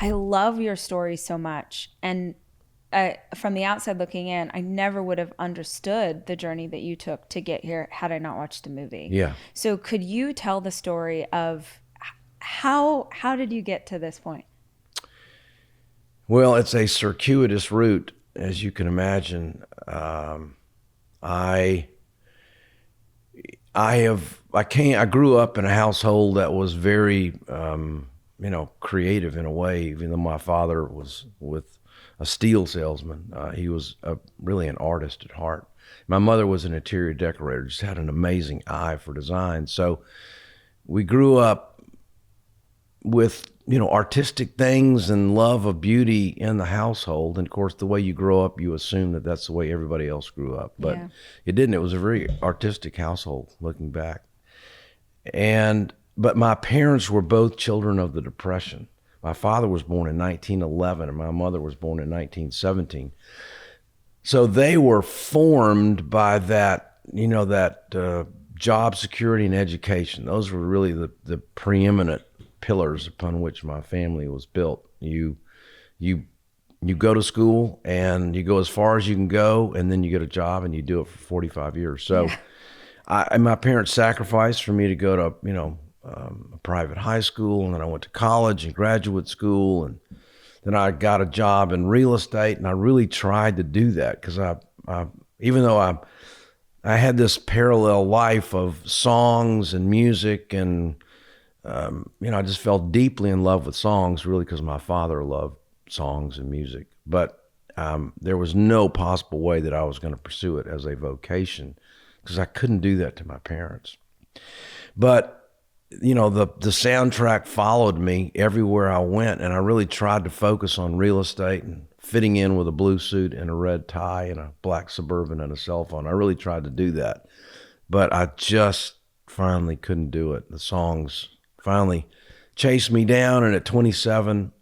I love your story so much. And from the outside looking in, I never would have understood the journey that you took to get here had I not watched the movie. Yeah. So could you tell the story of how did you get to this point? Well, it's a circuitous route, as you can imagine. I grew up in a household that was very, creative in a way, even though my father was with a steel salesman. He was really an artist at heart. My mother was an interior decorator, just had an amazing eye for design. So we grew up with, artistic things and love of beauty in the household. And of course, the way you grow up, you assume that that's the way everybody else grew up. But it didn't. It was a very artistic household looking back. But my parents were both children of the Depression. My father was born in 1911 and my mother was born in 1917. So they were formed by that, job security and education. Those were really the preeminent pillars upon which my family was built. You go to school and you go as far as you can go, and then you get a job and you do it for 45 years. So my parents sacrificed for me to go to, a private high school, and then I went to college and graduate school, and then I got a job in real estate, and I really tried to do that because even though I had this parallel life of songs and music, and I just fell deeply in love with songs, really because my father loved songs and music. But there was no possible way that I was going to pursue it as a vocation because I couldn't do that to my parents. But the soundtrack followed me everywhere I went, and I really tried to focus on real estate and fitting in with a blue suit and a red tie and a black Suburban and a cell phone. I really tried to do that, but I just finally couldn't do it. The songs finally chased me down, and at 27,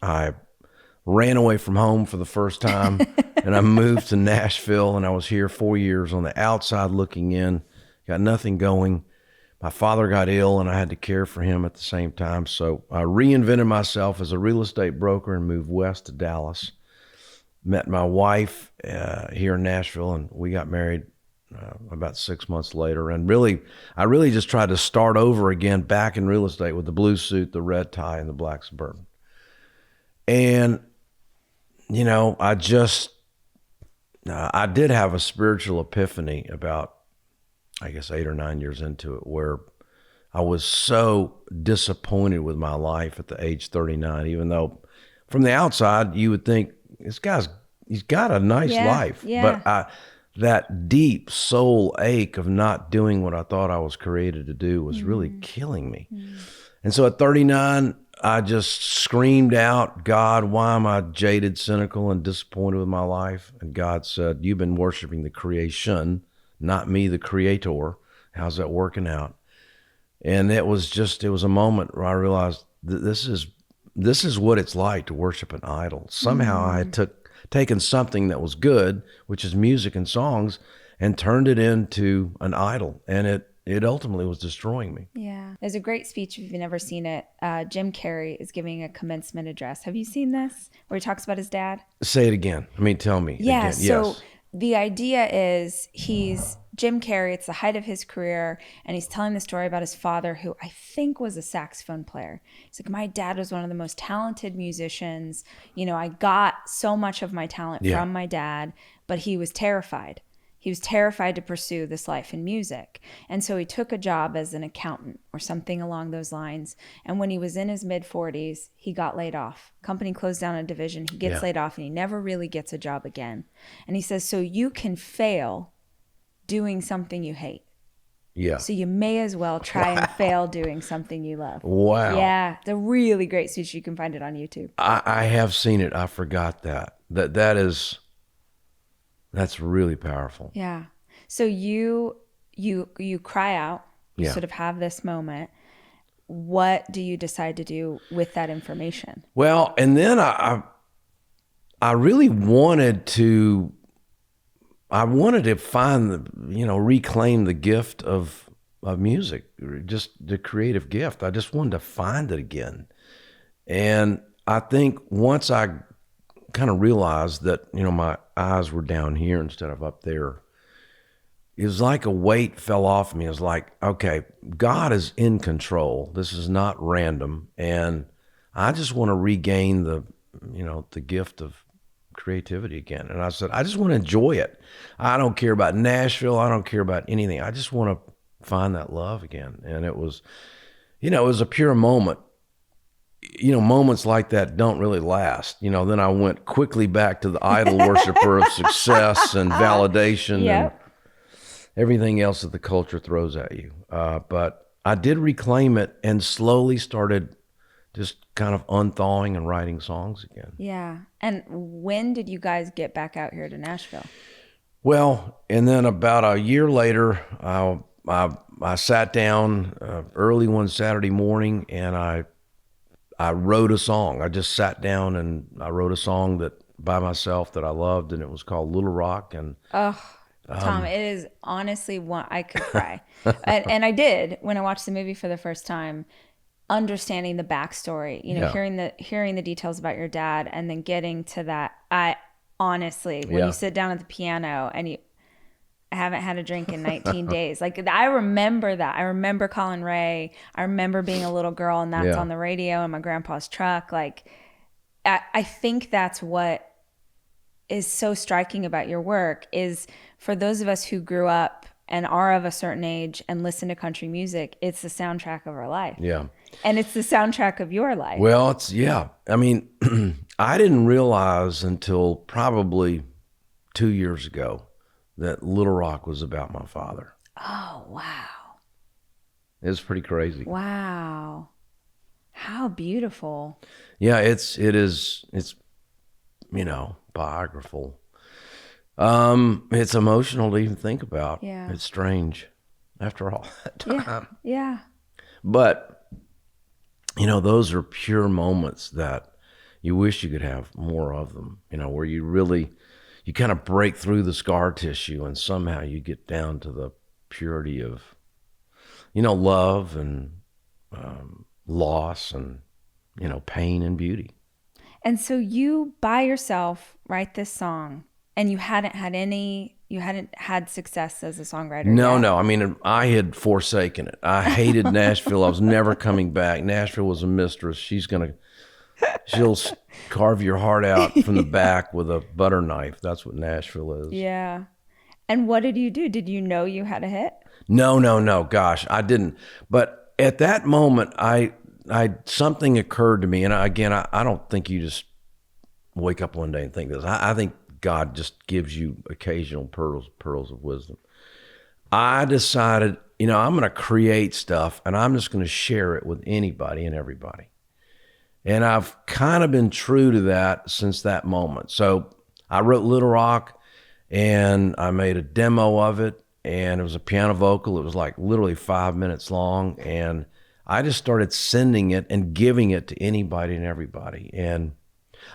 I ran away from home for the first time, and I moved to Nashville, and I was here 4 years on the outside looking in, got nothing going. My father got ill, and I had to care for him at the same time. So I reinvented myself as a real estate broker and moved west to Dallas. Met my wife here in Nashville, and we got married about 6 months later. And I really just tried to start over again back in real estate with the blue suit, the red tie, and the black Suburban. And, I did have a spiritual epiphany about, I guess, 8 or 9 years into it, where I was so disappointed with my life at the age 39, even though from the outside you would think he's got a nice life. Yeah. But that deep soul ache of not doing what I thought I was created to do was really killing me. And so at 39, I just screamed out, God, why am I jaded, cynical, and disappointed with my life? And God said, you've been worshiping the creation, not me, the creator. How's that working out? And it was a moment where I realized that this is what it's like to worship an idol. Somehow I had taken something that was good, which is music and songs, and turned it into an idol. And it ultimately was destroying me. Yeah. There's a great speech, if you've never seen it. Jim Carrey is giving a commencement address. Have you seen this? Where he talks about his dad? Say it again. Tell me. Yeah. Again. So yes. The idea is he's Jim Carrey. It's the height of his career. And he's telling the story about his father, who I think was a saxophone player. He's like, my dad was one of the most talented musicians. I got so much of my talent from my dad, but he was terrified. He was terrified to pursue this life in music. And so he took a job as an accountant or something along those lines. And when he was in his mid-40s, he got laid off. Company closed down a division. He gets laid off, and he never really gets a job again. And he says, so you can fail doing something you hate. Yeah. So you may as well try and fail doing something you love. Wow. Yeah. It's a really great speech. You can find it on YouTube. I have seen it. I forgot that. That's really powerful. Yeah. So you cry out, you sort of have this moment. What do you decide to do with that information? Well, and then I really wanted to find reclaim the gift of music, just the creative gift. I just wanted to find it again. And I think once I kind of realized that, you know, my eyes were down here instead of up there, it was like a weight fell off me. It was like, okay, God is in control. This is not random. And I just want to regain the, you know, the gift of creativity again. And I said, I just want to enjoy it. I don't care about Nashville. I don't care about anything. I just want to find that love again. And it was, you know, it was a pure moment. You know, moments like that don't really last. You know, then I went quickly back to the idol worshiper of success and validation and everything else that the culture throws at you. But I did reclaim it and slowly started just kind of unthawing and writing songs again. Yeah. And when did you guys get back out here to Nashville? Well, and then about a year later, I sat down early one Saturday morning and I wrote a song. I just sat down and I wrote a song that by myself that I loved, and it was called Little Rock. And Tom, it is honestly one I could cry. and I did when I watched the movie for the first time, understanding the backstory, you know, hearing the details about your dad, and then getting to that. I honestly, when you sit down at the piano and I haven't had a drink in 19 days. Like, I remember that. I remember Collin Raye. I remember being a little girl and that's on the radio in my grandpa's truck. Like, I think that's what is so striking about your work is for those of us who grew up and are of a certain age and listen to country music, it's the soundtrack of our life. Yeah. And it's the soundtrack of your life. Well, I mean, I didn't realize until probably 2 years ago that Little Rock was about my father. Oh, wow. It was pretty crazy. Wow. How beautiful. Yeah, it's, you know, biographical. It's emotional to even think about. Yeah. It's strange after all that time. Yeah. But, you know, those are pure moments that you wish you could have more of them, you know, where you kind of break through the scar tissue and somehow you get down to the purity of, you know, love and loss and, you know, pain and beauty. And so you by yourself write this song and you hadn't had success as a songwriter yet. No. I mean, I had forsaken it. I hated Nashville. I was never coming back. Nashville was a mistress. She'll carve your heart out from the back with a butter knife. That's what Nashville is. Yeah. And what did you do? Did you know you had a hit? No. Gosh, I didn't. But at that moment, something occurred to me. And I don't think you just wake up one day and think this. I think God just gives you occasional pearls of wisdom. I decided, you know, I'm going to create stuff and I'm just going to share it with anybody and everybody. And I've kind of been true to that since that moment. So I wrote Little Rock and I made a demo of it, and it was a piano vocal. It was like literally 5 minutes long. And I just started sending it and giving it to anybody and everybody. And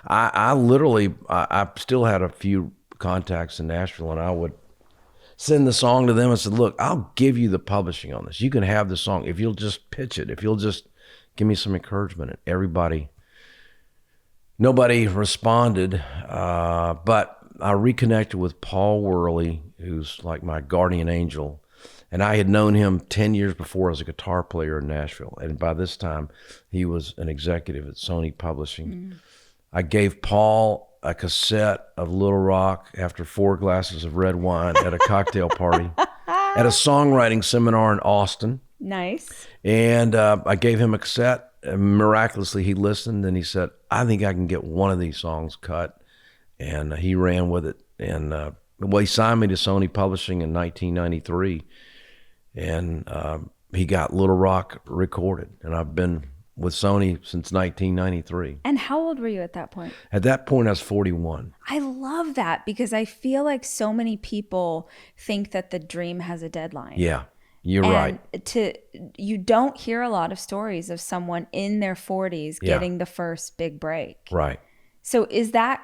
I literally still had a few contacts in Nashville, and I would send the song to them and said, look, I'll give you the publishing on this. You can have the song if you'll just pitch it, if you'll just give me some encouragement. And nobody responded, but I reconnected with Paul Worley, who's like my guardian angel. And I had known him 10 years before as a guitar player in Nashville. And by this time, he was an executive at Sony Publishing. I gave Paul a cassette of Little Rock after 4 glasses of red wine at a cocktail party at a songwriting seminar in Austin. Nice. And I gave him a cassette. And miraculously, he listened and he said, I think I can get one of these songs cut. And he ran with it. And he signed me to Sony Publishing in 1993. And he got Little Rock recorded. And I've been with Sony since 1993. And how old were you at that point? At that point, I was 41. I love that because I feel like so many people think that the dream has a deadline. Yeah, you're right. You don't hear a lot of stories of someone in their 40s getting the first big break. Right. So is that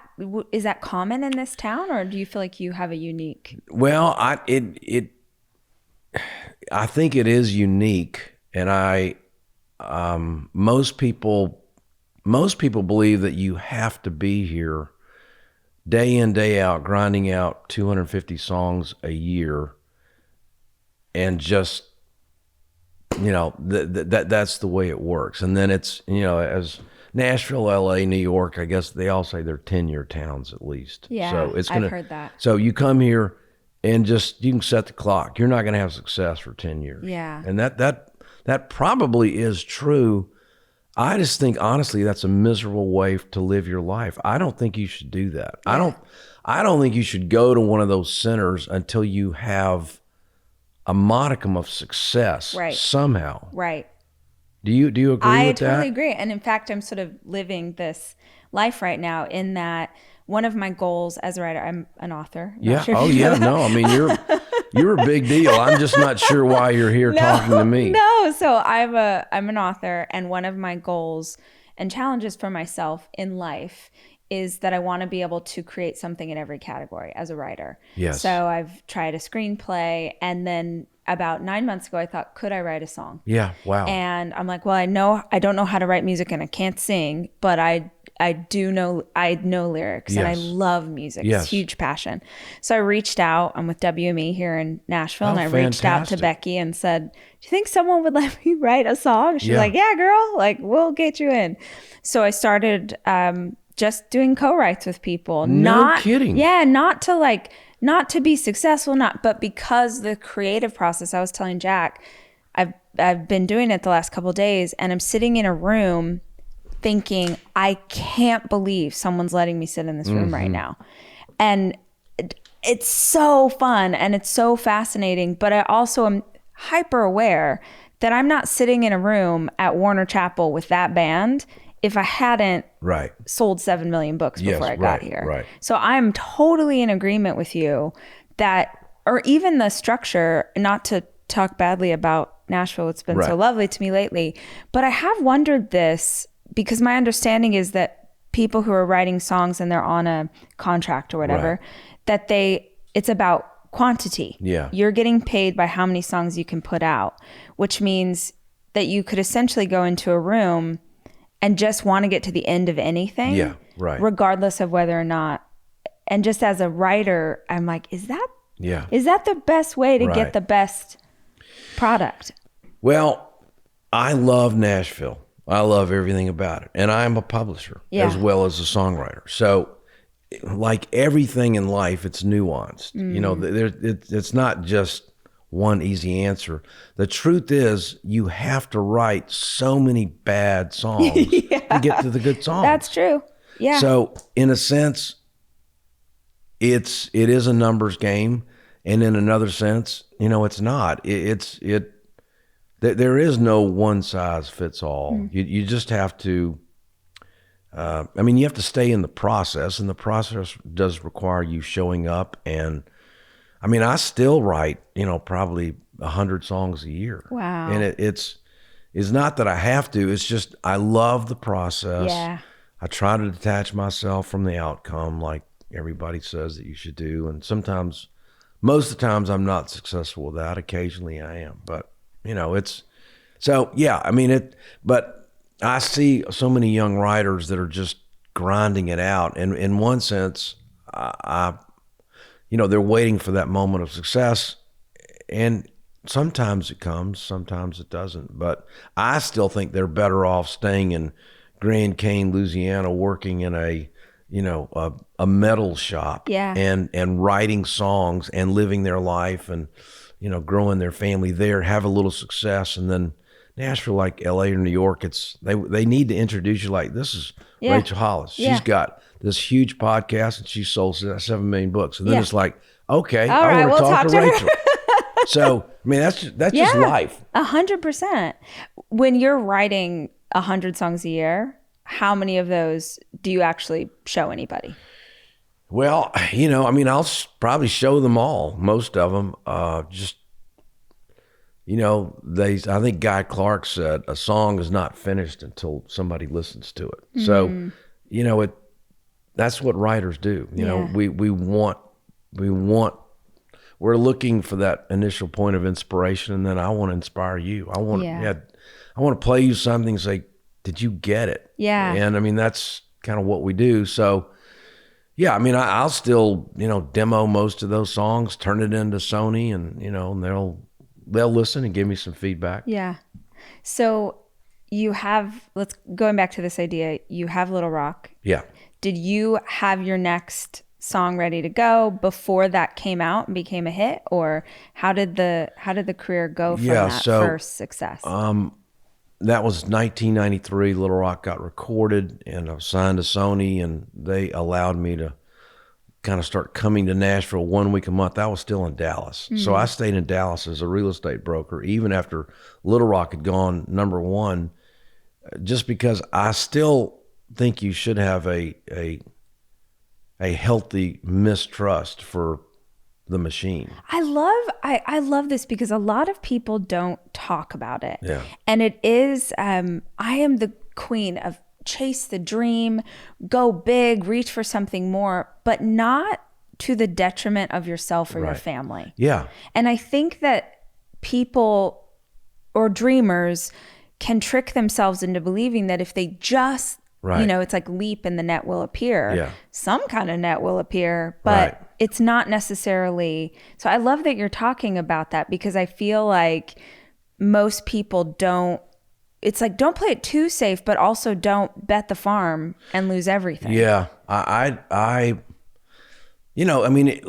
common in this town, or do you feel like you have a unique? Well, I think it is unique, and most people most people believe that you have to be here day in, day out, grinding out 250 songs a year, and just, that's the way it works. And then it's, as Nashville, LA, New York, I guess they all say they're 10-year towns at least. Yeah, so I've heard that. So you come here and you can set the clock. You're not going to have success for 10 years. Yeah. And that probably is true. I just think, honestly, that's a miserable way to live your life. I don't think you should do that. Yeah. I don't think you should go to one of those centers until you have a modicum of success somehow. Right. Do you agree with that? I totally agree. And in fact, I'm sort of living this life right now in that one of my goals as a writer, I'm an author. Yeah. Sure no. I mean, you're a big deal. I'm just not sure why you're here talking to me. No. So I'm an author, and one of my goals and challenges for myself in life is that I want to be able to create something in every category as a writer. Yes. So I've tried a screenplay, and then about 9 months ago, I thought, could I write a song? Yeah. Wow. And I'm like, well, I don't know how to write music and I can't sing, but I know lyrics, and I love music. Yes. It's a huge passion. So I reached out. I'm with WME here in Nashville, and I reached out to Becky and said, do you think someone would let me write a song? She's like, yeah, girl, like, we'll get you in. So I started just doing co-writes with people. No kidding. Yeah, not to be successful, but because the creative process, I was telling Jack, I've been doing it the last couple of days, and I'm sitting in a room thinking, I can't believe someone's letting me sit in this room right now. And it's so fun and it's so fascinating, but I also am hyper aware that I'm not sitting in a room at Warner Chapel with that band if I hadn't sold 7 million books before I got here. Right. So I'm totally in agreement with you that, or even the structure, not to talk badly about Nashville, it's been so lovely to me lately, but I have wondered this, because my understanding is that people who are writing songs and they're on a contract or whatever, that it's about quantity. Yeah. You're getting paid by how many songs you can put out, which means that you could essentially go into a room and just want to get to the end of anything. Yeah, right. Regardless of whether or not. And just as a writer, I'm like, is that the best way to get the best product? Well, I love Nashville. I love everything about it. And I'm a publisher as well as a songwriter. So like everything in life, it's nuanced. It's not just one easy answer. The truth is, you have to write so many bad songs to get to the good songs. That's true. Yeah. So in a sense, it is a numbers game. And in another sense, it's not. There is no one size fits all. You just have to, you have to stay in the process, and the process does require you showing up. And I still write, probably 100 songs a year. Wow. And it's not that I have to, it's just, I love the process. Yeah. I try to detach myself from the outcome, like everybody says that you should do. And most of the times I'm not successful with that. Occasionally I am, but but I see so many young writers that are just grinding it out. And in one sense, they're waiting for that moment of success, and sometimes it comes, sometimes it doesn't. But I still think they're better off staying in Grand Cane, Louisiana, working in a metal shop and writing songs and living their life and, growing their family there, have a little success. And then Nashville, like LA or New York, they need to introduce you like, this is Rachel Hollis. She's got this huge podcast and she sold 7 million books. And then it's like, okay, I want to talk to Rachel. So, that's just life. 100%. When you're writing 100 songs a year, how many of those do you actually show anybody? Well, I'll probably show them all, most of them. I think Guy Clark said, a song is not finished until somebody listens to it. So, that's what writers do. We're looking for that initial point of inspiration, and then I want to inspire you. I want to play you something and say, did you get it? Yeah. And I mean, that's kind of what we do. So yeah, I mean, I'll still, demo most of those songs, turn it into Sony, and, and they'll listen and give me some feedback. Yeah. So you have, going back to this idea, you have Little Rock. Yeah. Did you have your next song ready to go before that came out and became a hit, or how did the career go from that first success? That was 1993. Little Rock got recorded, and I was signed to Sony, and they allowed me to kind of start coming to Nashville 1 week a month. I was still in Dallas. Mm-hmm. So I stayed in Dallas as a real estate broker, even after Little Rock had gone number one, just because I still think you should have a healthy mistrust for the machine. I love this because a lot of people don't talk about it. Yeah. And it is, I am the queen of chase the dream, go big, reach for something more, but not to the detriment of yourself or your family. Yeah. And I think that people or dreamers can trick themselves into believing that if they just, it's like leap and the net will appear. Yeah. Some kind of net will appear, but it's not necessarily. So I love that you're talking about that, because I feel like most people don't. It's like, don't play it too safe, but also don't bet the farm and lose everything. Yeah. I mean,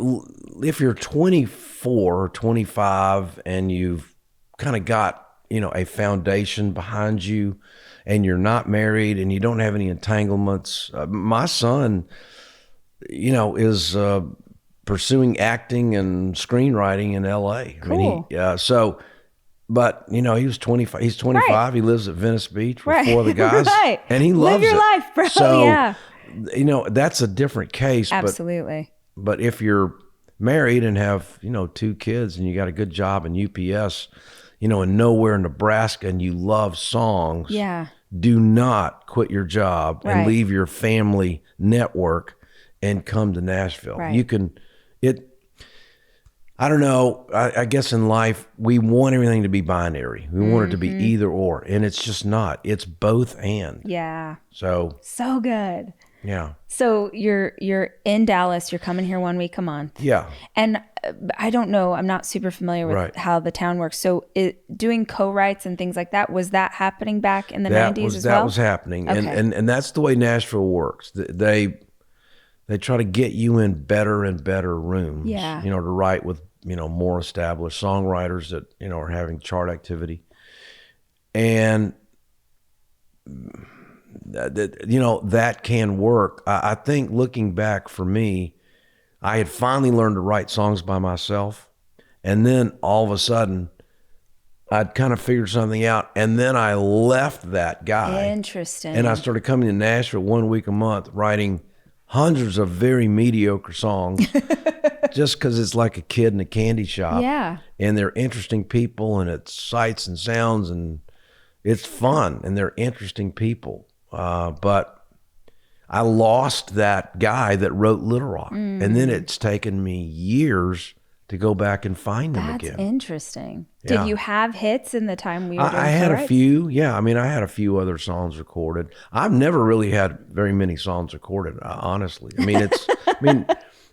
if you're 24 or 25 and you've kind of got, a foundation behind you, and you're not married and you don't have any entanglements. My son, is pursuing acting and screenwriting in LA. Cool. I mean, but he was 25. He's 25. Right. He lives at Venice Beach with four other guys, and he loves it. Live your life, bro. So, yeah. That's a different case. Absolutely. But if you're married and have, 2 kids and you got a good job in UPS, in nowhere in Nebraska, and you love songs, do not quit your job and leave your family network and come to Nashville. Right. You can, I don't know, I guess in life, we want everything to be binary. We want it to be either or, and it's just not. It's both and. Yeah. So good. Yeah. So you're in Dallas. You're coming here 1 week a month. Yeah. And I don't know. I'm not super familiar with how the town works. So doing co-writes and things like that, was that happening back in the 90s as well? That was happening. Okay. And that's the way Nashville works. They try to get you in better and better rooms. Yeah. To write with, more established songwriters that, are having chart activity. And that can work. I think looking back for me, I had finally learned to write songs by myself. And then all of a sudden, I'd kind of figured something out. And then I left that guy. Interesting. And I started coming to Nashville 1 week a month, writing hundreds of very mediocre songs just because it's like a kid in a candy shop. Yeah. And they're interesting people, and it's sights and sounds, and it's fun, and they're interesting people. But I lost that guy that wrote Little Rock. And then it's taken me years to go back and find them again. That's interesting. Yeah. Did you have hits in the time we were doing I had a few. Yeah. I mean, I had a few other songs recorded. I've never really had very many songs recorded, honestly. I mean,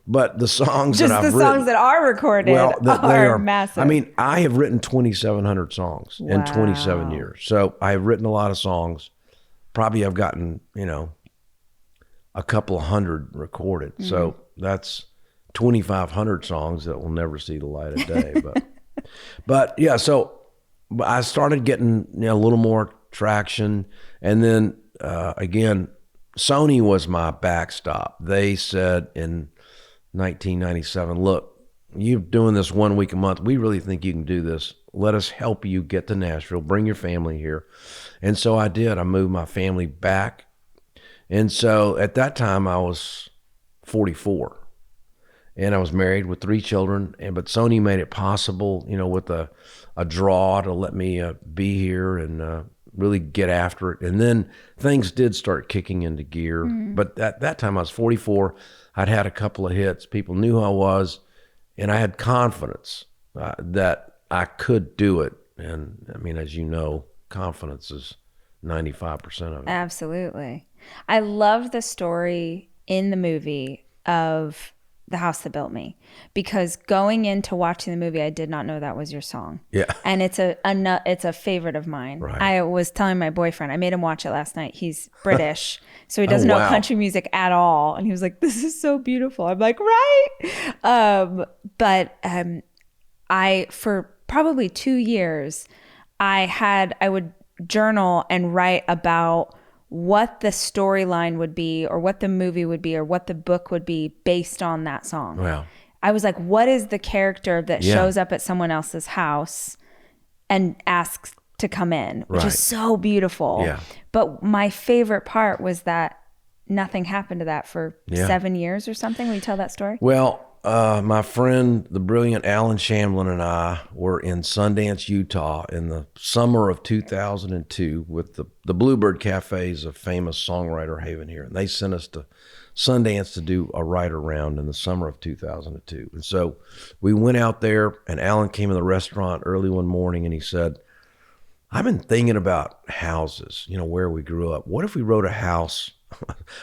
but the songs that I've written. Just the songs that are recorded are massive. I mean, I have written 2,700 songs in 27 years. So I've written a lot of songs. Probably I've gotten, a couple of hundred recorded. Mm-hmm. So that's 2,500 songs that will never see the light of day. But yeah, so I started getting a little more traction. And then again, Sony was my backstop. They said in 1997, look, you're doing this 1 week a month. We really think you can do this. Let us help you get to Nashville. Bring your family here. And so I did. I moved my family back. And so at that time I was 44. And I was married with 3 children. But Sony made it possible, with a draw to let me be here and really get after it. And then things did start kicking into gear. Mm-hmm. But at that time I was 44. I'd had a couple of hits. People knew who I was. And I had confidence that I could do it. And I mean, as you know, confidence is 95% of it. Absolutely. I loved the story in the movie of The House That Built Me, because going into watching the movie, I did not know that was your song. Yeah. And it's a favorite of mine. Right. I was telling my boyfriend, I made him watch it last night. He's British, so he doesn't Oh, know wow. country music at all. And he was like, this is so beautiful. I'm like, right. I, for probably 2 years, I would journal and write about what the storyline would be, or what the movie would be, or what the book would be based on that song. Wow. I was like, what is the character that Yeah. shows up at someone else's house and asks to come in, which Right. is so beautiful. Yeah. But my favorite part was that nothing happened to that for Yeah. 7 years or something. Will you tell that story? Well, my friend, the brilliant Alan Shamblin, and I were in Sundance, Utah in the summer of 2002 with the Bluebird Cafe is a famous songwriter haven here. And they sent us to Sundance to do a writer round in the summer of 2002. And so we went out there, and Alan came in the restaurant early one morning and he said, I've been thinking about houses, where we grew up. What if we wrote a house?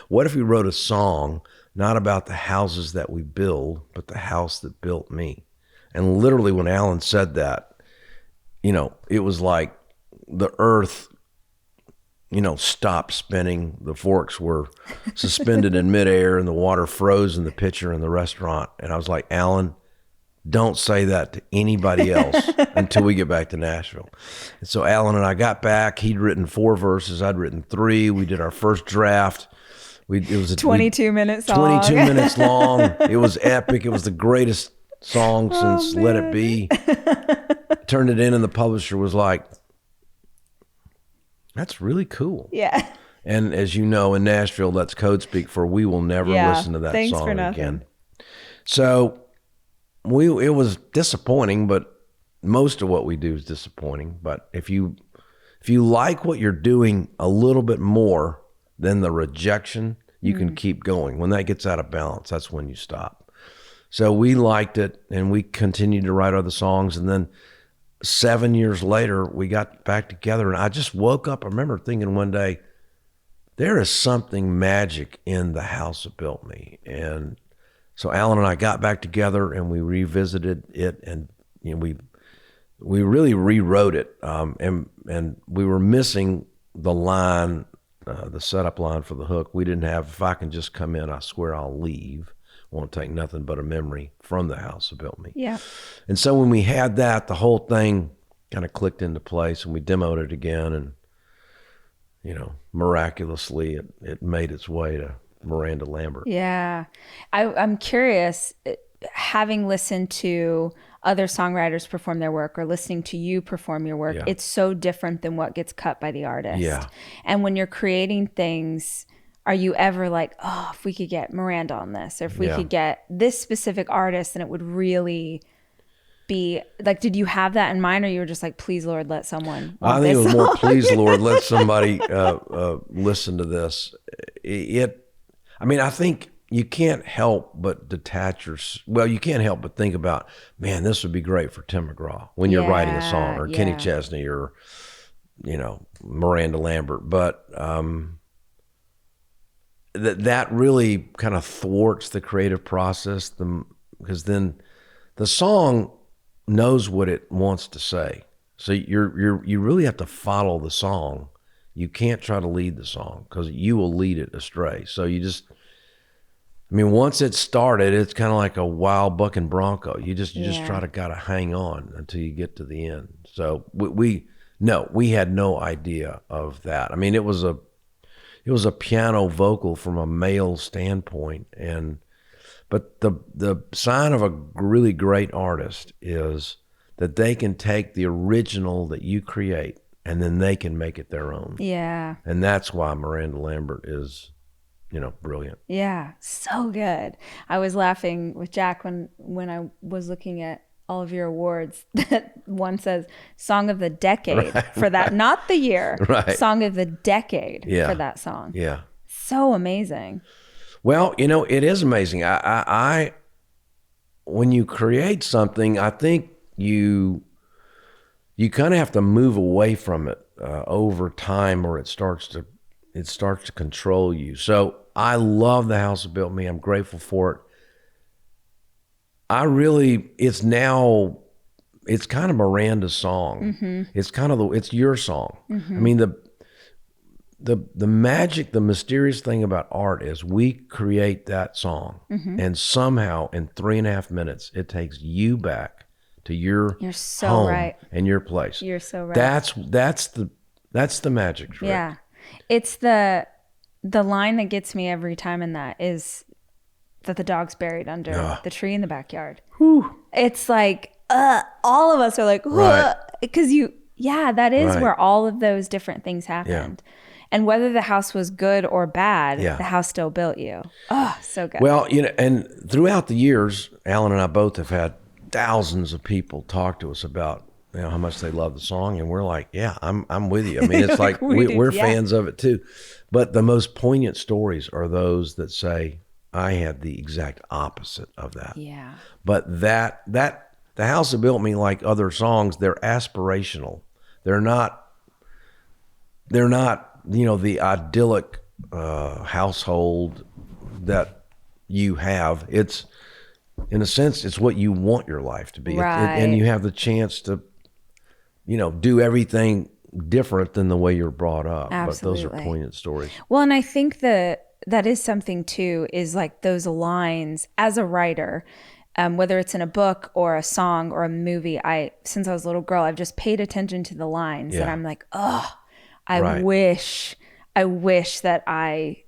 What if we wrote a song not about the houses that we build, but the house that built me? And literally when Alan said that, it was like the earth, stopped spinning. The forks were suspended in midair and the water froze in the pitcher in the restaurant. And I was like, Alan, don't say that to anybody else until we get back to Nashville. And so Alan and I got back. He'd written 4 verses. I'd written 3. We did our first draft. It was 22 minutes long. 22 minutes long. It was epic. It was the greatest song since Let It Be. Turned it in, and the publisher was like, that's really cool. Yeah. And as you know, in Nashville, that's code speak for we will never listen to that thanks song for nothing. again. So it was disappointing, but most of what we do is disappointing. But if you like what you're doing a little bit more than the rejection, you can keep going. When that gets out of balance, that's when you stop. So we liked it, and we continued to write other songs. And then 7 years later, we got back together, and I just woke up. I remember thinking one day, there is something magic in the house that built me. And so Alan and I got back together, and we revisited it, and we really rewrote it. And we were missing the line, the setup line for the hook. We didn't have, if I can just come in, I swear I'll leave. Won't take nothing but a memory from the house that built me. Yeah. And so when we had that, the whole thing kind of clicked into place, and we demoed it again, and miraculously it made its way to Miranda Lambert. Yeah. I'm curious, having listened to other songwriters perform their work or listening to you perform your work, it's so different than what gets cut by the artist. Yeah. And when you're creating things, are you ever like, oh, if we could get Miranda on this, or if we could get this specific artist, and it would really be like, did you have that in mind, or you were just like, please, Lord, let someone I think it was more, please, Lord, let somebody listen to this. I think you can't help but you can't help but think about, man, this would be great for Tim McGraw when you're writing a song, or Kenny Chesney, or, Miranda Lambert. But that really kind of thwarts the creative process, because then the song knows what it wants to say. So you really have to follow the song. You can't try to lead the song, because you will lead it astray. So you just, once it's started, it's kind of like a wild bucking bronco. You just gotta hang on until you get to the end. So we had no idea of that. It was a piano vocal from a male standpoint, but the sign of a really great artist is that they can take the original that you create, and then they can make it their own. Yeah. And that's why Miranda Lambert is, brilliant. Yeah, so good. I was laughing with Jack when I was looking at all of your awards, that one says Song of the Decade for that, not the year, Song of the Decade for that song. Yeah. So amazing. Well, it is amazing. I when you create something, I think you kind of have to move away from it over time, or it starts to control you. So I love The House That Built Me. I'm grateful for it. It's kind of Miranda's song. It's your song. I mean, the magic, the mysterious thing about art is we create that song, and somehow in 3.5 minutes, it takes you back to your You're so home right. and your place. You're so right. That's the magic trick. Yeah. It's the line that gets me every time in that is that the dog's buried under the tree in the backyard. Whew. It's like, all of us are like, because that is where all of those different things happened. Yeah. And whether the house was good or bad, the house still built you. Oh, so good. Well, and throughout the years, Alan and I both have had thousands of people talk to us about how much they love the song, and we're like, yeah, I'm with you. I mean, it's like we're fans of it too. But the most poignant stories are those that say, I had the exact opposite of that. Yeah. But that The House That Built Me, like other songs, they're aspirational. They're not the idyllic household that you have. It's, in a sense, it's what you want your life to be. Right. And you have the chance to, do everything different than the way you're brought up. Absolutely. But those are poignant stories. Well, and I think that is something too, is like those lines as a writer, whether it's in a book or a song or a movie, since I was a little girl, I've just paid attention to the lines and I'm like, I wish that I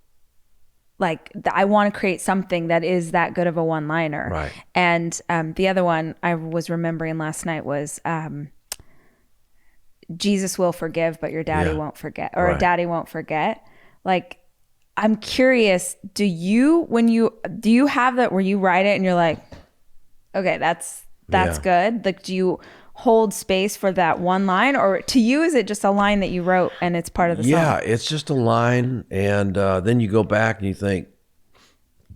want to create something that is that good of a one-liner. Right. And the other one I was remembering last night was Jesus will forgive, but your daddy won't forget, or a daddy won't forget. Like, I'm curious, do you have that where you write it and you're like, okay, that's good? Like, do you hold space for that one line, or to you, is it just a line that you wrote and it's part of the song? Yeah, it's just a line. And then you go back and you think,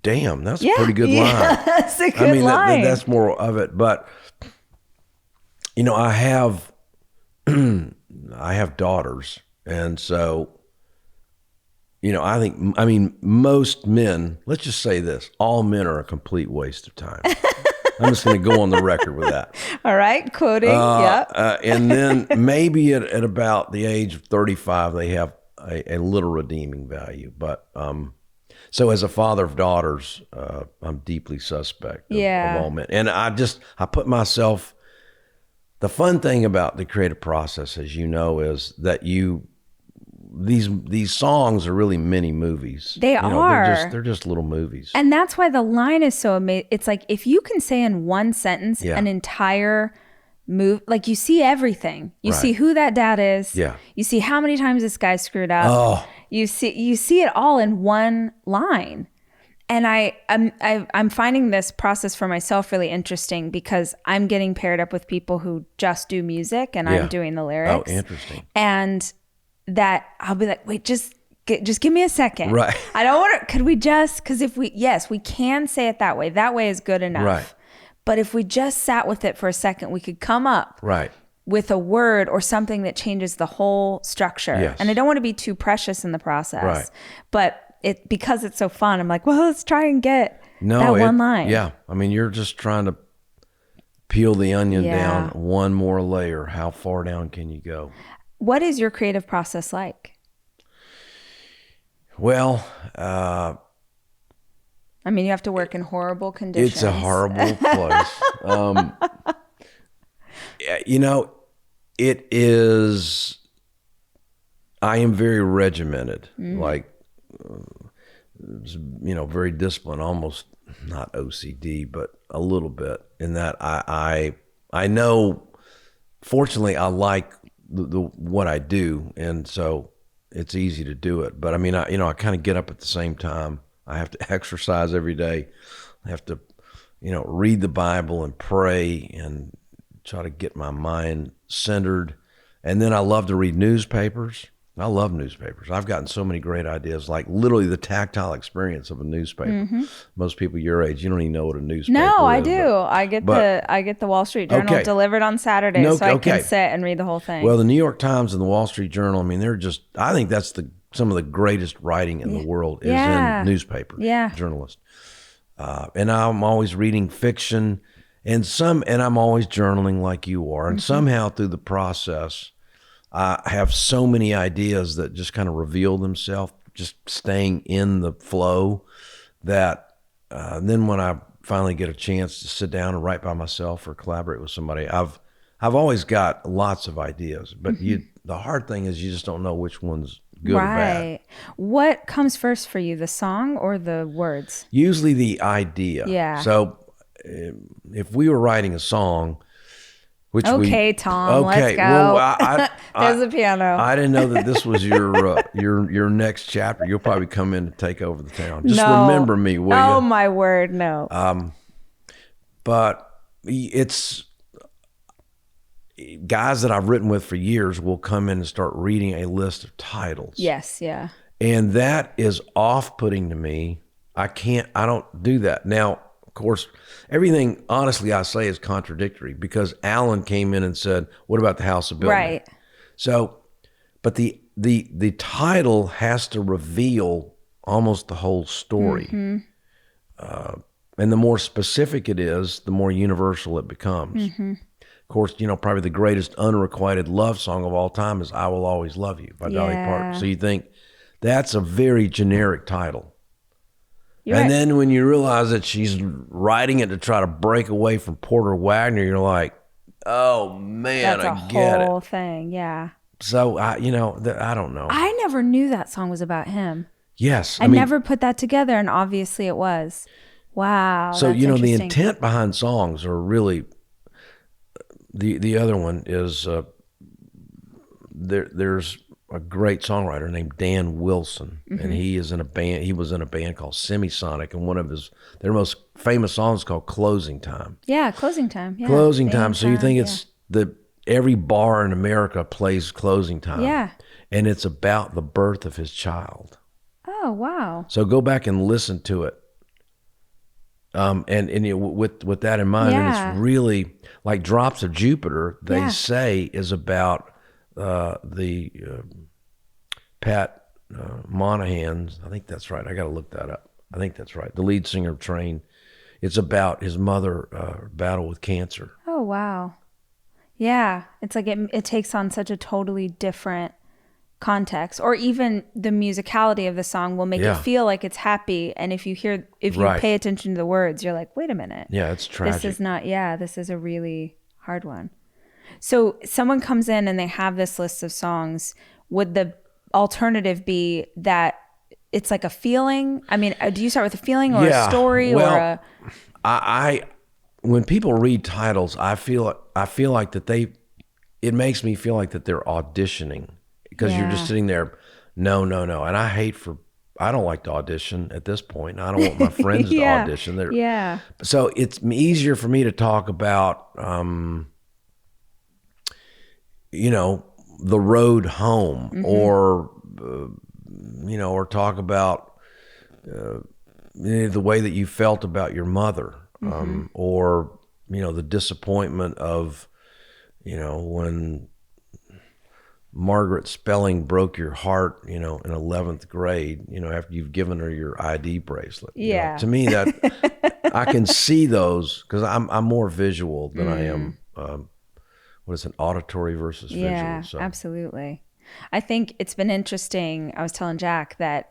damn, that's a pretty good line. That's a good line. That's more of it. But, I have daughters. And so, I mean, most men, let's just say this, all men are a complete waste of time. I'm just going to go on the record with that. All right, quoting, and then maybe at about the age of 35, they have a little redeeming value. But so as a father of daughters, I'm deeply suspect of all men. And I put myself, the fun thing about the creative process, as you know, is that these songs are really mini movies. They are. They're just little movies. And that's why the line is so amazing. It's like, if you can say in one sentence an entire move, like, you see everything. You see who that dad is. Yeah. You see how many times this guy screwed up. Oh. You see it all in one line. And I'm finding this process for myself really interesting, because I'm getting paired up with people who just do music and I'm doing the lyrics. Oh, interesting. And that I'll be like, wait, just give me a second. Right. I don't want to, could we just, because we can say it that way. That way is good enough. Right. But if we just sat with it for a second, we could come up with a word or something that changes the whole structure. Yes. And I don't want to be too precious in the process. Right. But because it's so fun, I'm like, well, let's try and get that one line. Yeah. I mean, you're just trying to peel the onion down one more layer. How far down can you go? What is your creative process like? Well, I mean, you have to work in horrible conditions. It's a horrible place. It is, I am very regimented, like, very disciplined, almost not OCD, but a little bit, in that I know, fortunately, I like what I do, and so it's easy to do it. But I mean, I kind of get up at the same time. I have to exercise every day. I have to, read the Bible and pray and try to get my mind centered. And then I love to read newspapers. I love newspapers. I've gotten so many great ideas, like literally the tactile experience of a newspaper. Most people your age, you don't even know what a newspaper is. No, I do. I get the Wall Street Journal delivered on Saturdays, so I can sit and read the whole thing. Well, the New York Times and the Wall Street Journal, I mean, I think that's some of the greatest writing in the world is in newspapers, journalists. And I'm always reading fiction and I'm always journaling like you are. And somehow through the process, I have so many ideas that just kind of reveal themselves, just staying in the flow, that then when I finally get a chance to sit down and write by myself or collaborate with somebody, I've always got lots of ideas, but the hard thing is you just don't know which one's good or bad. What comes first for you, the song or the words? Usually the idea. Yeah. So if we were writing a song, Tom, let's go. Well, There's the piano. I didn't know that this was your next chapter. You'll probably come in to take over the town. Just remember me, will you? Oh my word, no. But it's guys that I've written with for years will come in and start reading a list of titles. Yes, yeah. And that is off-putting to me. I don't do that. Now, of course, everything, honestly, I say is contradictory because Alan came in and said, what about the House of Building? Right. So, but the title has to reveal almost the whole story. And the more specific it is, the more universal it becomes. Of course, probably the greatest unrequited love song of all time is I Will Always Love You by Dolly Parton. So you think that's a very generic title. Then when you realize that she's writing it to try to break away from Porter Wagner, you're like, oh man, I get it. That's a whole thing, yeah. So, I don't know. I never knew that song was about him. Yes. I never put that together, and obviously it was. Wow. So, the intent behind songs are really, the other one is, there's a great songwriter named Dan Wilson, and he was in a band called Semisonic, and one of their most famous songs is called Closing Time. Yeah, Closing Time. Yeah. Closing Time. So you think it's every bar in America plays Closing Time. Yeah. And it's about the birth of his child. Oh, wow. So go back and listen to it. With that in mind, and it's really like Drops of Jupiter, they say is about the Pat Monahan's, I think that's right. I got to look that up. I think that's right. The lead singer of Train. It's about his mother battle with cancer. Oh, wow. Yeah. It's like it takes on such a totally different context, or even the musicality of the song will make it feel like it's happy. And if you pay attention to the words, you're like, wait a minute. Yeah, it's tragic. This is a really hard one. So someone comes in and they have this list of songs. Would the alternative be that it's like a feeling? I mean, do you start with a feeling or a story when people read titles, I feel like that it makes me feel like that they're auditioning because you're just sitting there, no. And I don't like to audition at this point. I don't want my friends to audition. So it's easier for me to talk about, the road home, or talk about the way that you felt about your mother, or the disappointment of when Margaret Spelling broke your heart in 11th grade, after you've given her your ID bracelet. To me, that I can see those because I'm more visual than I am what is an auditory versus visual. Yeah, absolutely. I think it's been interesting. I was telling Jack that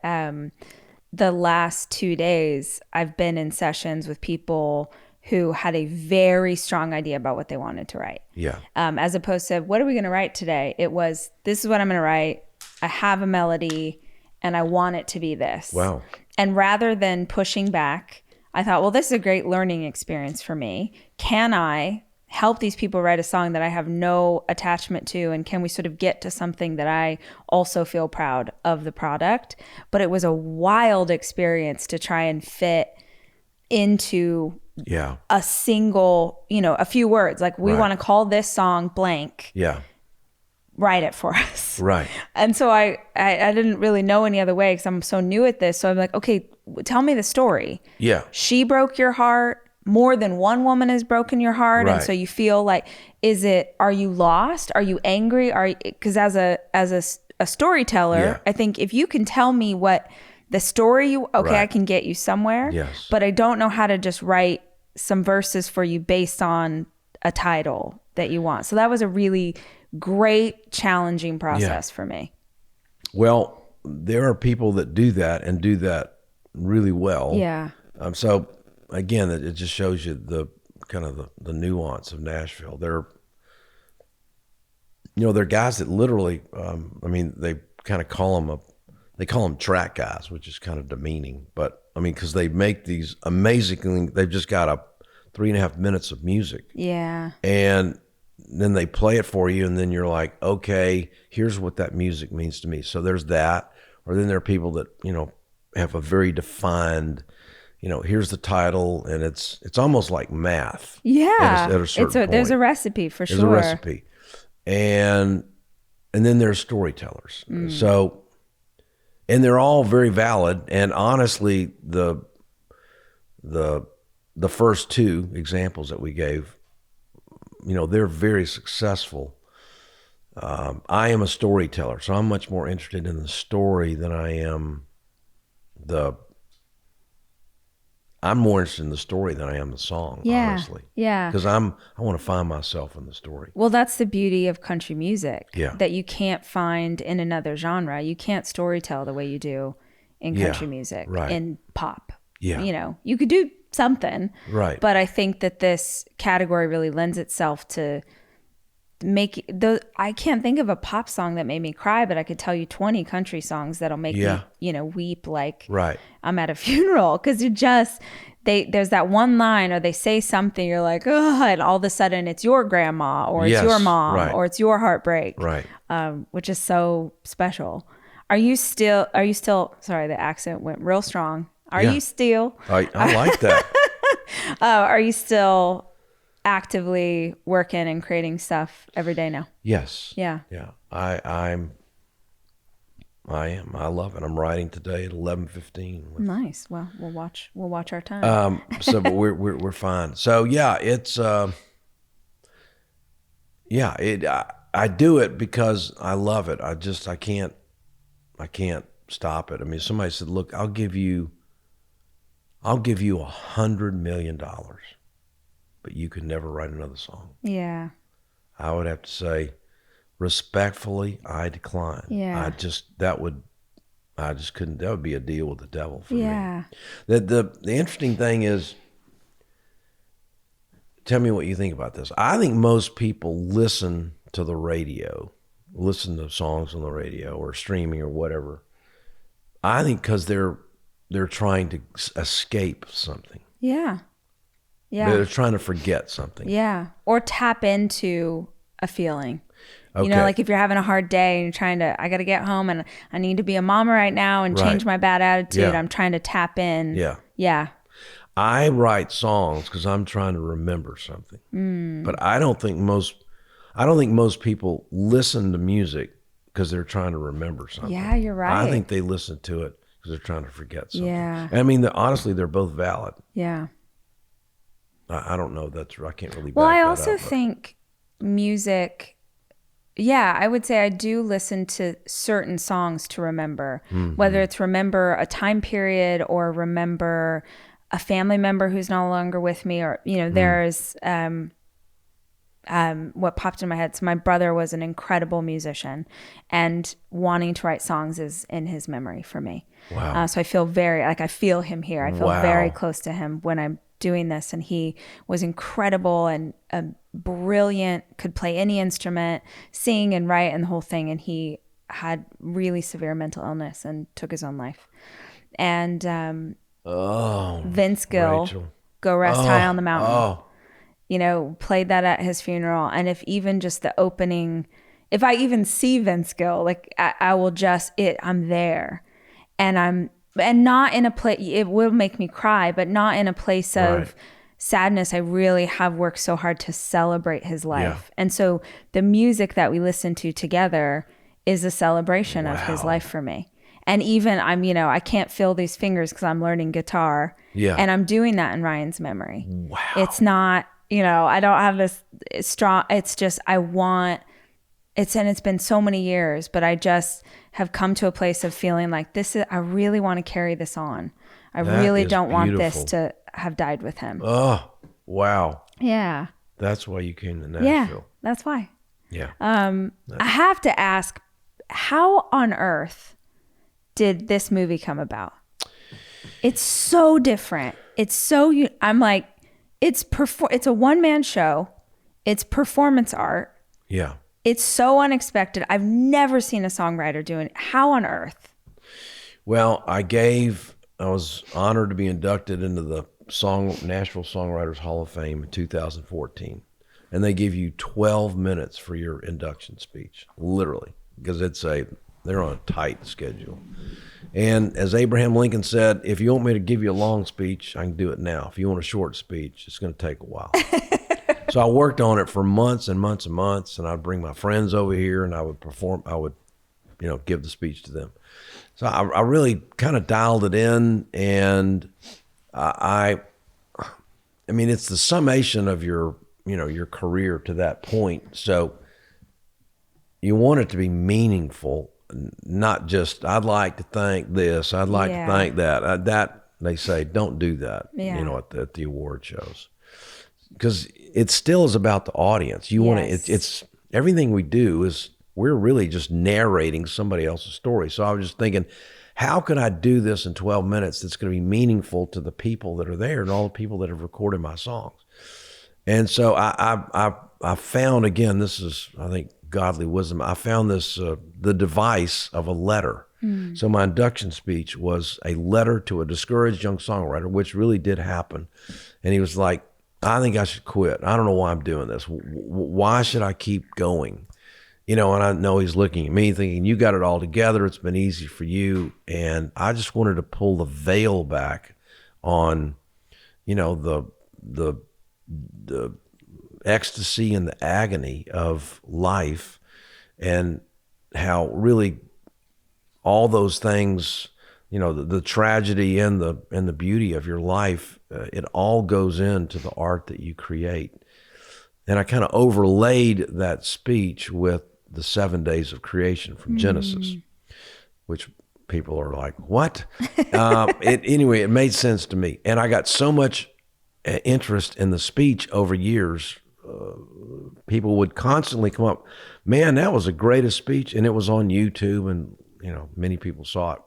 the last 2 days I've been in sessions with people who had a very strong idea about what they wanted to write. Yeah. As opposed to, what are we going to write today? It was, this is what I'm going to write. I have a melody and I want it to be this. Wow. And rather than pushing back, I thought, well, this is a great learning experience for me. Can I help these people write a song that I have no attachment to, and can we sort of get to something that I also feel proud of the product? But it was a wild experience to try and fit into a single, a few words. Like, we want to call this song blank. Yeah. write it for us. Right. And so I didn't really know any other way because I'm so new at this. So I'm like, okay, tell me the story. Yeah. She broke your heart. More than one woman has broken your heart. Right. And so you feel like, are you lost? Are you angry? Because as a storyteller, I think if you can tell me what the story I can get you somewhere. Yes. But I don't know how to just write some verses for you based on a title that you want. So that was a really great, challenging process for me. Well, there are people that do that and do that really well. Yeah. So again, it just shows you the kind of the nuance of Nashville. They're guys that literally, they kind of call them track guys, which is kind of demeaning, but because they make these they've just got 3.5 minutes of music. Yeah. And then they play it for you, and then you're like, okay, here's what that music means to me. So there's that. Or then there are people that, have a very defined, here's the title, and it's almost like math. Yeah. At a certain point. There's a recipe for sure. There's a recipe. And then there's storytellers. So, and they're all very valid. And honestly, the first two examples that we gave, they're very successful. I am a storyteller, so I'm much more interested in the story than I am I'm more interested in the story than I am the song, honestly. Yeah. Because I want to find myself in the story. Well, that's the beauty of country music. Yeah. That you can't find in another genre. You can't storytell the way you do in country music, in pop. Yeah. You could do something. Right. But I think that this category really lends itself to I can't think of a pop song that made me cry, but I could tell you 20 country songs that'll make me, weep like I'm at a funeral. Because there's that one line or they say something, you're like, oh, and all of a sudden it's your grandma or it's your mom or it's your heartbreak, which is so special. Are you still, sorry, the accent went real strong. Are you still? I like that. Are you still actively working and creating stuff every day now? Yes. Yeah. Yeah. I am. I love it. I'm writing today at 11:15. Nice. Well, we'll watch our time. But we're fine. So yeah, it's I do it because I love it. I can't stop it. Somebody said, look, I'll give you $100 million, but you could never write another song. Yeah. I would have to say, respectfully, I decline. Yeah. I just couldn't. That would be a deal with the devil for me. Yeah. The interesting thing is, tell me what you think about this. I think most people listen to the radio, listen to songs on the radio or streaming or whatever. I think because they're trying to escape something. Yeah. Yeah. They're trying to forget something. Yeah. Or tap into a feeling. Okay. Like if you're having a hard day and you're trying to, I got to get home and I need to be a mama right now and change my bad attitude. I'm trying to tap in. Yeah. Yeah. I write songs because I'm trying to remember something. But I don't think most people listen to music because they're trying to remember something. Yeah, you're right. I think they listen to it because they're trying to forget something. Yeah. Honestly, they're both valid. Yeah. I don't know. That's I can't really. Well, back I that also up, think music. Yeah, I would say I do listen to certain songs to remember, whether it's remember a time period or remember a family member who's no longer with me, or there's what popped in my head. So my brother was an incredible musician, and wanting to write songs is in his memory for me. Wow. So I feel I feel him here. I feel very close to him when I'm doing this, and he was incredible and brilliant, could play any instrument, sing and write and the whole thing, and he had really severe mental illness and took his own life. And Vince Gill, Rachel. Go Rest High on the Mountain, played that at his funeral. And if even just the opening, if I even see Vince Gill, I will I'm there, and not in a place, it will make me cry, but not in a place of sadness, I really have worked so hard to celebrate his life. Yeah. And so the music that we listen to together is a celebration of his life for me. And even I can't feel these fingers because I'm learning guitar. Yeah. And I'm doing that in Ryan's memory. Wow. It's not, I don't have this strong, it's just, it's been so many years, but I just have come to a place of feeling like I really want to carry this on. I really don't want this to have died with him. Oh, wow. Yeah. That's why you came to Nashville. Yeah, that's why. Yeah. I have to ask, how on earth did this movie come about? It's so different. It's so, I'm like, it's a one-man show. It's performance art. Yeah. It's so unexpected. I've never seen a songwriter doing it. How on earth? Well, I was honored to be inducted into the Nashville Songwriters Hall of Fame in 2014. And they give you 12 minutes for your induction speech, literally, because they're on a tight schedule. And as Abraham Lincoln said, if you want me to give you a long speech, I can do it now. If you want a short speech, it's going to take a while. So I worked on it for months and months and months, and I'd bring my friends over here and I would perform. I would, give the speech to them. So I really kind of dialed it in, and I mean, it's the summation of your career to that point. So you want it to be meaningful, not just, I'd like to thank this, I'd like to thank that. That, they say, don't do that, at the award shows. Because it still is about the audience. You want to, it's everything we do is, we're really just narrating somebody else's story. So I was just thinking, how can I do this in 12 minutes that's going to be meaningful to the people that are there and all the people that have recorded my songs? And so I found, again, this is, I think, godly wisdom. I found this, the device of a letter. So my induction speech was a letter to a discouraged young songwriter, which really did happen. And he was like, I think I should quit. I don't know why I'm doing this. Why should I keep going? And I know he's looking at me thinking, you got it all together. It's been easy for you. And I just wanted to pull the veil back on, the ecstasy and the agony of life, and how really all those things, the tragedy and the beauty of your life, it all goes into the art that you create. And I kind of overlaid that speech with the 7 days of creation from Genesis, which people are like, what? Anyway, it made sense to me. And I got so much interest in the speech over years. People would constantly come up, man, that was the greatest speech. And it was on YouTube, and, many people saw it.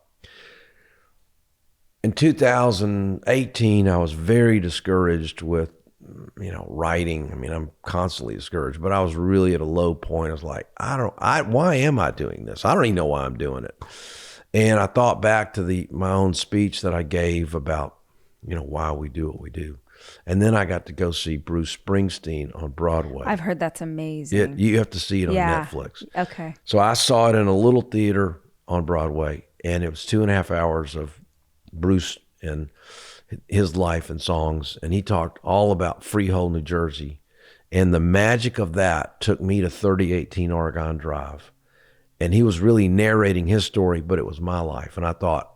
In 2018, I was very discouraged with, writing. I mean, I'm constantly discouraged, but I was really at a low point. I was like, why am I doing this? I don't even know why I'm doing it. And I thought back to my own speech that I gave about, why we do what we do. And then I got to go see Bruce Springsteen on Broadway. I've heard that's amazing. You have to see it on Netflix. Okay. So I saw it in a little theater on Broadway, and it was 2.5 hours of Bruce and his life and songs. And he talked all about Freehold, New Jersey. And the magic of that took me to 3018 Oregon Drive. And he was really narrating his story, but it was my life. And I thought,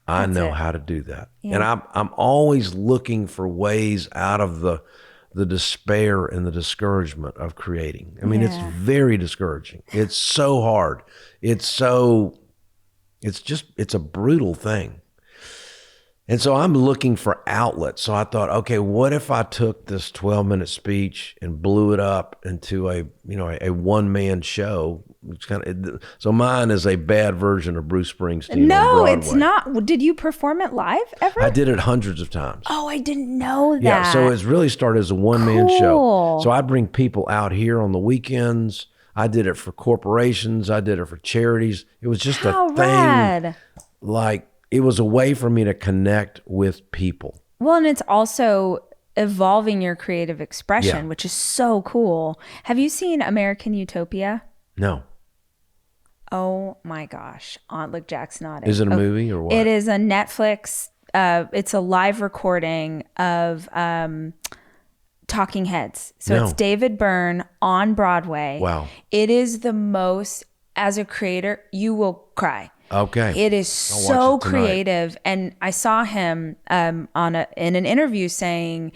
I know how to do that. Yeah. And I'm always looking for ways out of the despair and the discouragement of creating. I mean, it's very discouraging. It's so hard. It's a brutal thing. And so I'm looking for outlets. So I thought, okay, what if I took this 12-minute speech and blew it up into a one-man show? Which so mine is a bad version of Bruce Springsteen. No, it's not. Did you perform it live ever? I did it hundreds of times. Oh, I didn't know that. Yeah, so it's really started as a one-man show. So I'd bring people out here on the weekends. I did it for corporations. I did it for charities. It was just a thing. Rad. Like, it was a way for me to connect with people. Well, and it's also evolving your creative expression, which is so cool. Have you seen American Utopia? No. Oh my gosh. Look, Jack's nodding. Is it a movie or what? It is a Netflix it's a live recording of Talking Heads. So it's David Byrne on Broadway. Wow. It is the most, as a creator, you will cry. Okay. It is so creative. And I saw him in an interview saying,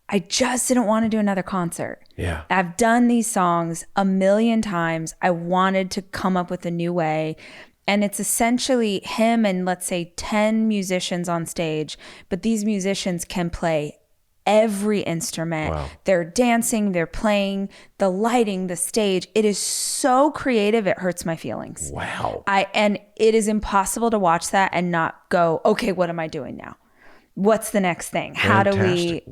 I just didn't want to do another concert. Yeah. I've done these songs a million times. I wanted to come up with a new way. And it's essentially him and let's say 10 musicians on stage, but these musicians can play every instrument. Wow. They're dancing, they're playing, the lighting, the stage. It is so creative, it hurts my feelings. Wow. And it is impossible to watch that and not go, okay, what am I doing now? What's the next thing? How do we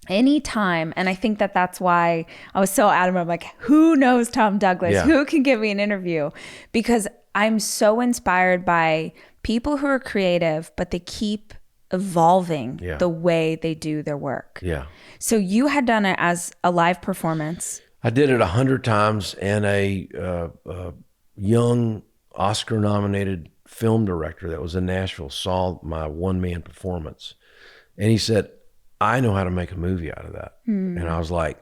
anytime, and I think that's why I was so adamant. I'm like, who knows Tom Douglas? Yeah. Who can give me an interview? Because I'm so inspired by people who are creative, but they keep evolving the way they do their work. Yeah. So you had done it as a live performance. I did it 100 times, and a young Oscar-nominated film director that was in Nashville saw my one-man performance, and he said, I know how to make a movie out of that. And I was like,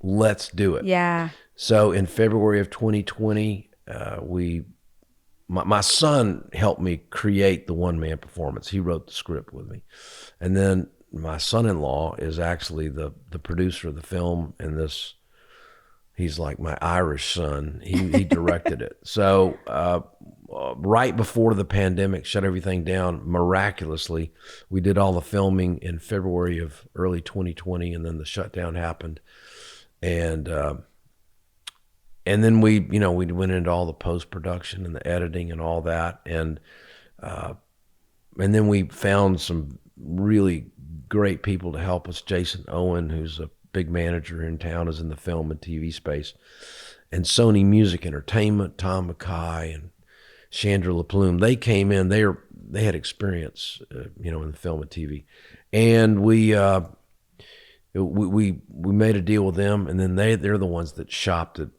let's do it. Yeah. So in February of 2020, my son helped me create the one-man performance. He wrote the script with me. And then my son-in-law is actually the producer of the film, and he's like my Irish son. He directed it. So right before the pandemic shut everything down, miraculously, we did all the filming in February of early 2020, and then the shutdown happened. And then we went into all the post-production and the editing and all that. And then we found some really great people to help us. Jason Owen, who's a big manager in town, is in the film and TV space. And Sony Music Entertainment, Tom McKay and Chandra LaPlume, they came in. They had experience, in the film and TV. And we made a deal with them, and then they're the ones that shopped it,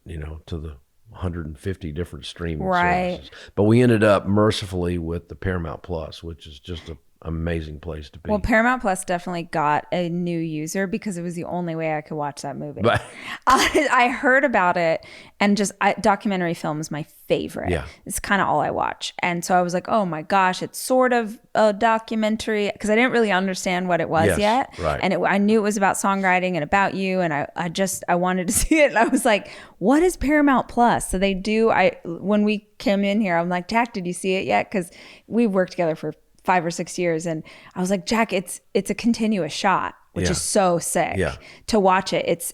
to the 150 different streaming services. But we ended up mercifully with the Paramount Plus, which is just an amazing place to be. Well, Paramount Plus definitely got a new user because it was the only way I could watch that movie. But I heard about it, and documentary film is my favorite. Yeah. It's kind of all I watch. And so I was like, oh my gosh, it's sort of a documentary, because I didn't really understand what it was yet. Right. And I knew it was about songwriting and about you, and I wanted to see it. And I was like, what is Paramount Plus? So they do, when we came in here, I'm like, Jack, did you see it yet? Because we worked together for 5 or 6 years. And I was like, Jack, it's a continuous shot, which is so sick to watch it. It's,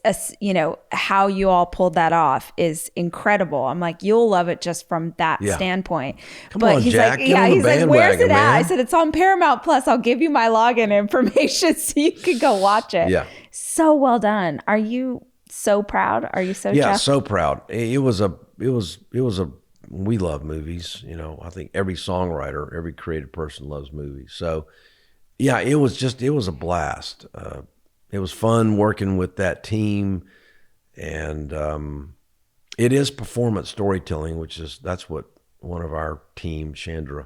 how you all pulled that off is incredible. I'm like, you'll love it just from that standpoint. Come on, he's Jack, like, get on the he's like, where's it bandwagon, at? man. I said, it's on Paramount Plus. I'll give you my login information so you can go watch it. Yeah. So well done. Are you so proud? Are you so Jeff? So proud. It was a we love movies. I think every songwriter, every creative person loves movies. So it was a blast. It was fun working with that team, and it is performance storytelling, that's what one of our team, Chandra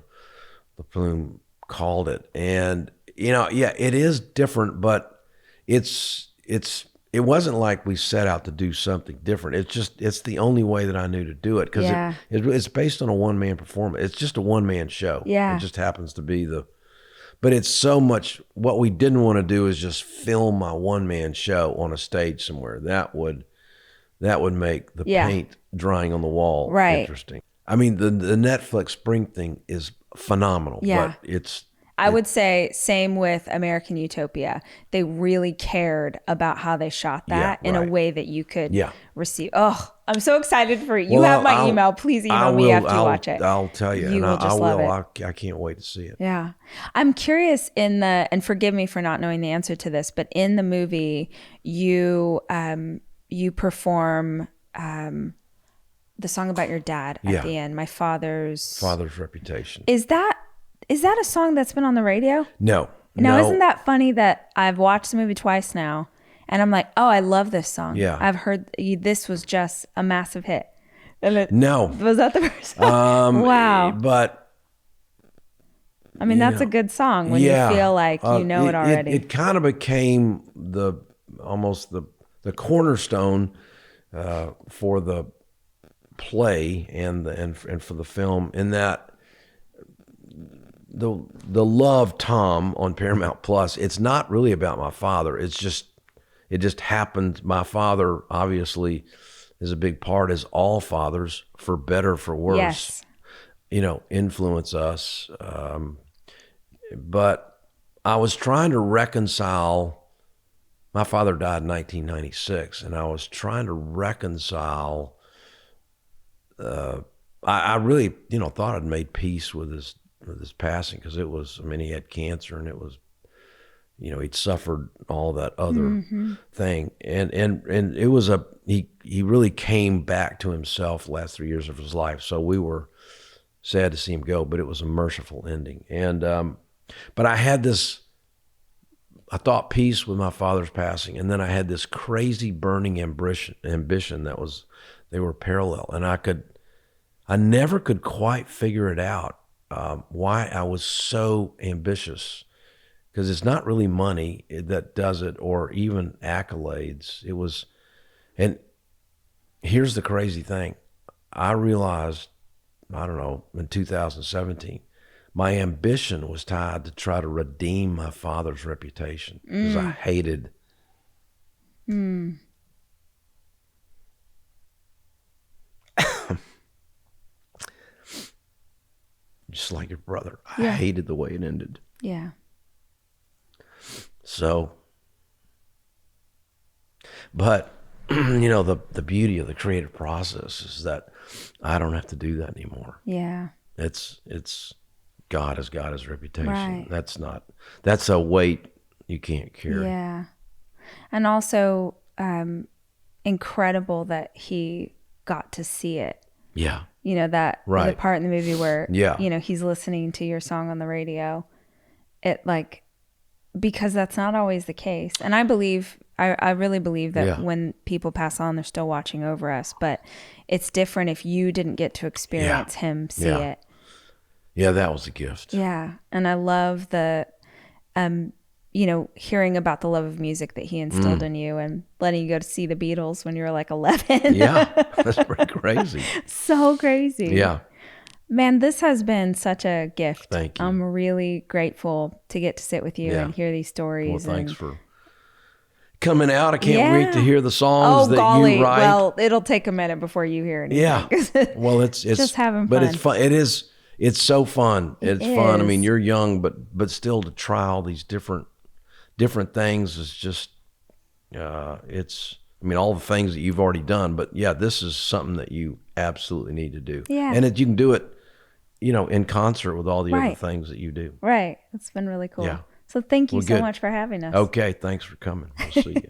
LaPlume, called it. And it is different, but it wasn't like we set out to do something different. It's the only way that I knew to do it, because it's based on a one-man performance. It's just a one-man show. Yeah. It just happens to be but it's so much. What we didn't want to do is just film my one-man show on a stage somewhere. That would make the paint drying on the wall interesting. I mean, the Netflix Spring thing is phenomenal. Yeah. But I would say same with American Utopia. They really cared about how they shot that in a way that you could receive. Oh, I'm so excited for you. You have my email. Please email me after you watch it. I'll tell you. You will just love it. I can't wait to see it. Yeah. I'm curious and forgive me for not knowing the answer to this, but in the movie, you perform the song about your dad at the end, My Father's Reputation. Is that a song that's been on the radio? No. Now, isn't that funny that I've watched the movie twice now, and I'm like, oh, I love this song. Yeah. I've heard this was just a massive hit. No. Was that the first song? Wow. But I mean, that's a good song when you feel like you know it already. It kind of became almost the cornerstone for the play and for the film, in that the Love Tom on Paramount Plus, it's not really about my father. It just happened. My father obviously is a big part, as all fathers, for better, for worse. Yes. Influence us. But I was trying to reconcile. My father died in 1996, and I was trying to reconcile. I really, thought I'd made peace with his passing, because it was. I mean, he had cancer, and it was. He'd suffered all that other thing, and it was he really came back to himself the last 3 years of his life. So we were sad to see him go, but it was a merciful ending. And but I had this. I thought peace with my father's passing, and then I had this crazy burning ambition that was. They were parallel, and I never could quite figure it out why I was so ambitious. Because it's not really money that does it, or even accolades. It was, and here's the crazy thing. I realized, I don't know, in 2017, my ambition was tied to try to redeem my father's reputation, because I hated. Just like your brother, I hated the way it ended. Yeah. So, but, the beauty of the creative process is that I don't have to do that anymore. Yeah. It's God has got his reputation. Right. That's a weight you can't carry. Yeah. And also, incredible that he got to see it. Yeah. That right. the part in the movie where, yeah. He's listening to your song on the radio. Because that's not always the case. And I really believe that when people pass on, they're still watching over us. But it's different if you didn't get to experience him see it. Yeah, that was a gift. Yeah. And I love the, hearing about the love of music that he instilled in you, and letting you go to see the Beatles when you were like 11. Yeah, that's pretty crazy. So crazy. Yeah. Man, this has been such a gift. Thank you. I'm really grateful to get to sit with you and hear these stories. Well, thanks for coming out. I can't wait to hear the songs that you write. Well, it'll take a minute before you hear anything. Yeah. Well, it's just having fun. But it's fun. It's so fun. It's fun. I mean, you're young, but still to try all these different things is just, all the things that you've already done, but this is something that you absolutely need to do. Yeah. And you can do it, in concert with all the other things that you do. Right. It's been really cool. Yeah. So thank you so much for having us. Okay. Thanks for coming. We'll see you.